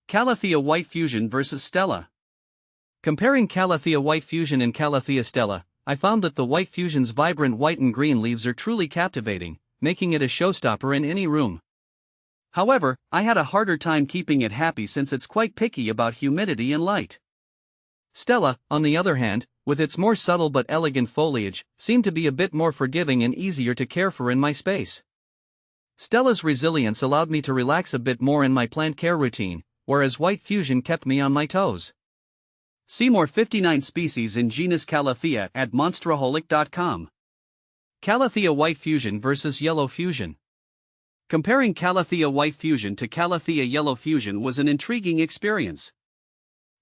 Calathea White Fusion vs Stella. Comparing Calathea White Fusion and Calathea Stella, I found that the White Fusion's vibrant white and green leaves are truly captivating, making it a showstopper in any room. However, I had a harder time keeping it happy since it's quite picky about humidity and light. Stella, on the other hand, with its more subtle but elegant foliage, seemed to be a bit more forgiving and easier to care for in my space. Stella's resilience allowed me to relax a bit more in my plant care routine, whereas White Fusion kept me on my toes. See more 59 species in genus Calathea at monsteraholic.com. Calathea White Fusion vs Yellow Fusion. Comparing Calathea White Fusion to Calathea Yellow Fusion was an intriguing experience.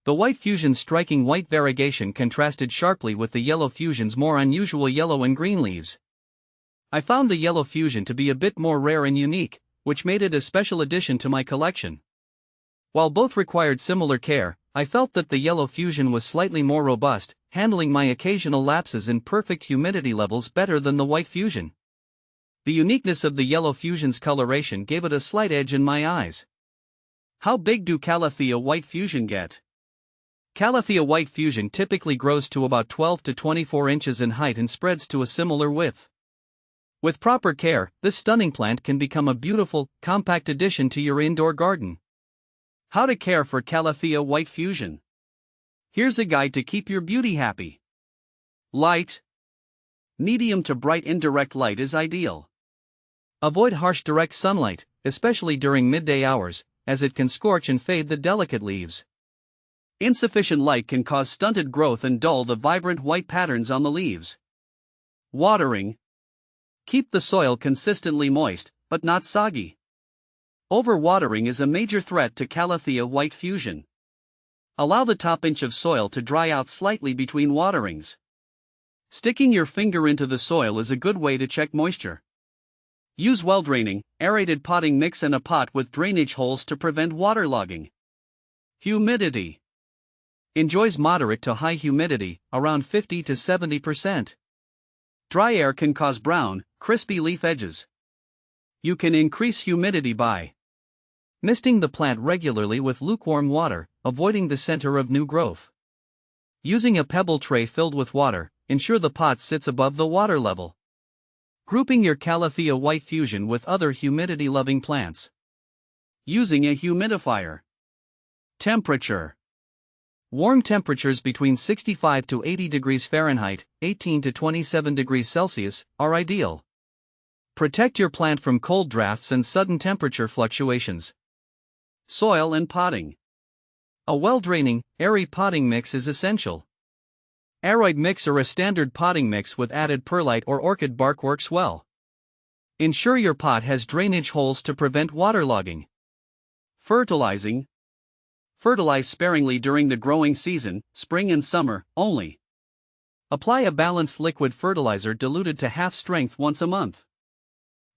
The White Fusion's striking white variegation contrasted sharply with the Yellow Fusion's more unusual yellow and green leaves. I found the Yellow Fusion to be a bit more rare and unique, which made it a special addition to my collection. While both required similar care, I felt that the Yellow Fusion was slightly more robust, handling my occasional lapses in perfect humidity levels better than the White Fusion. The uniqueness of the Yellow Fusion's coloration gave it a slight edge in my eyes. How big do Calathea White Fusion get? Calathea White Fusion typically grows to about 12 to 24 inches in height and spreads to a similar width. With proper care, this stunning plant can become a beautiful, compact addition to your indoor garden. How to care for Calathea White Fusion. Here's a guide to keep your beauty happy. Light. Medium to bright indirect light is ideal. Avoid harsh direct sunlight, especially during midday hours, as it can scorch and fade the delicate leaves. Insufficient light can cause stunted growth and dull the vibrant white patterns on the leaves. Watering. Keep the soil consistently moist, but not soggy. Overwatering is a major threat to Calathea White Fusion. Allow the top inch of soil to dry out slightly between waterings. Sticking your finger into the soil is a good way to check moisture. Use well-draining, aerated potting mix in a pot with drainage holes to prevent waterlogging. Humidity. Enjoys moderate to high humidity, around 50 to 70%. Dry air can cause brown, crispy leaf edges. You can increase humidity by misting the plant regularly with lukewarm water, avoiding the center of new growth. Using a pebble tray filled with water, ensure the pot sits above the water level. Grouping your Calathea White Fusion with other humidity-loving plants. Using a humidifier. Temperature. Warm temperatures between 65 to 80 degrees Fahrenheit, 18 to 27 degrees Celsius, are ideal. Protect your plant from cold drafts and sudden temperature fluctuations. Soil and potting. A well-draining, airy potting mix is essential. Aroid mix or a standard potting mix with added perlite or orchid bark works well. Ensure your pot has drainage holes to prevent waterlogging. Fertilizing. Fertilize sparingly during the growing season, spring and summer, only. Apply a balanced liquid fertilizer diluted to half strength once a month.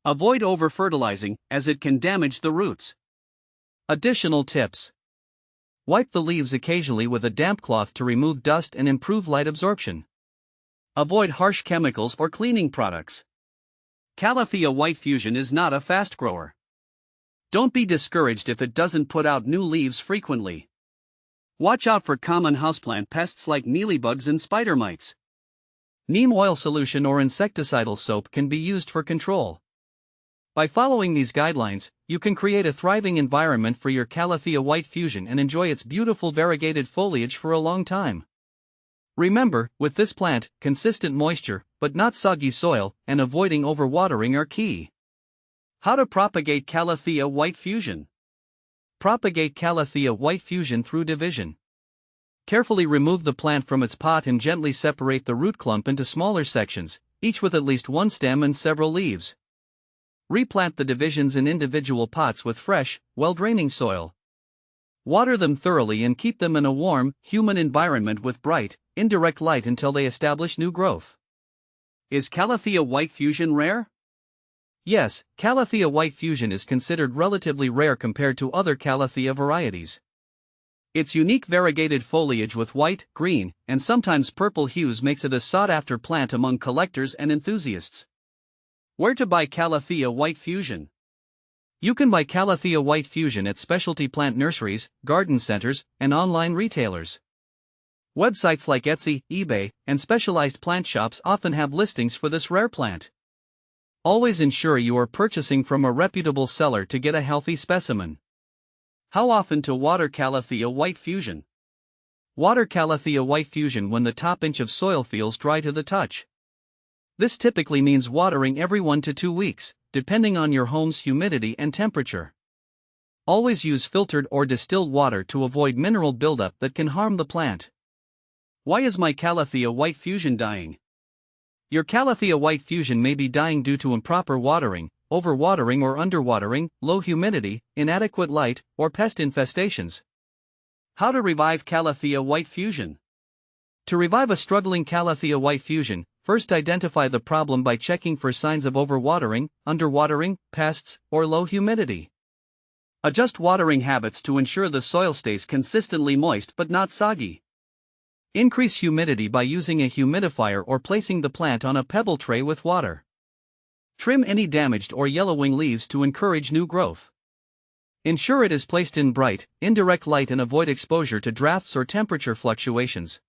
Avoid over-fertilizing, as it can damage the roots. Additional tips. Wipe the leaves occasionally with a damp cloth to remove dust and improve light absorption. Avoid harsh chemicals or cleaning products. Calathea White Fusion is not a fast grower. Don't be discouraged if it doesn't put out new leaves frequently. Watch out for common houseplant pests like mealybugs and spider mites. Neem oil solution or insecticidal soap can be used for control. By following these guidelines, you can create a thriving environment for your Calathea White Fusion and enjoy its beautiful variegated foliage for a long time. Remember, with this plant, consistent moisture, but not soggy soil, and avoiding overwatering are key. How to propagate Calathea White Fusion. Propagate Calathea White Fusion through division. Carefully remove the plant from its pot and gently separate the root clump into smaller sections, each with at least one stem and several leaves. Replant the divisions in individual pots with fresh, well-draining soil. Water them thoroughly and keep them in a warm, humid environment with bright, indirect light until they establish new growth. Is Calathea White Fusion rare? Yes, Calathea White Fusion is considered relatively rare compared to other Calathea varieties. Its unique variegated foliage with white, green, and sometimes purple hues makes it a sought-after plant among collectors and enthusiasts. Where to buy Calathea White Fusion? You can buy Calathea White Fusion at specialty plant nurseries, garden centers, and online retailers. Websites like Etsy, eBay, and specialized plant shops often have listings for this rare plant. Always ensure you are purchasing from a reputable seller to get a healthy specimen. How often to water Calathea White Fusion? Water Calathea White Fusion when the top inch of soil feels dry to the touch. This typically means watering every 1 to 2 weeks, depending on your home's humidity and temperature. Always use filtered or distilled water to avoid mineral buildup that can harm the plant. Why is my Calathea White Fusion dying? Your Calathea White Fusion may be dying due to improper watering, overwatering or underwatering, low humidity, inadequate light, or pest infestations. How to revive Calathea White Fusion? To revive a struggling Calathea White Fusion, first identify the problem by checking for signs of overwatering, underwatering, pests, or low humidity. Adjust watering habits to ensure the soil stays consistently moist but not soggy. Increase humidity by using a humidifier or placing the plant on a pebble tray with water. Trim any damaged or yellowing leaves to encourage new growth. Ensure it is placed in bright, indirect light and avoid exposure to drafts or temperature fluctuations.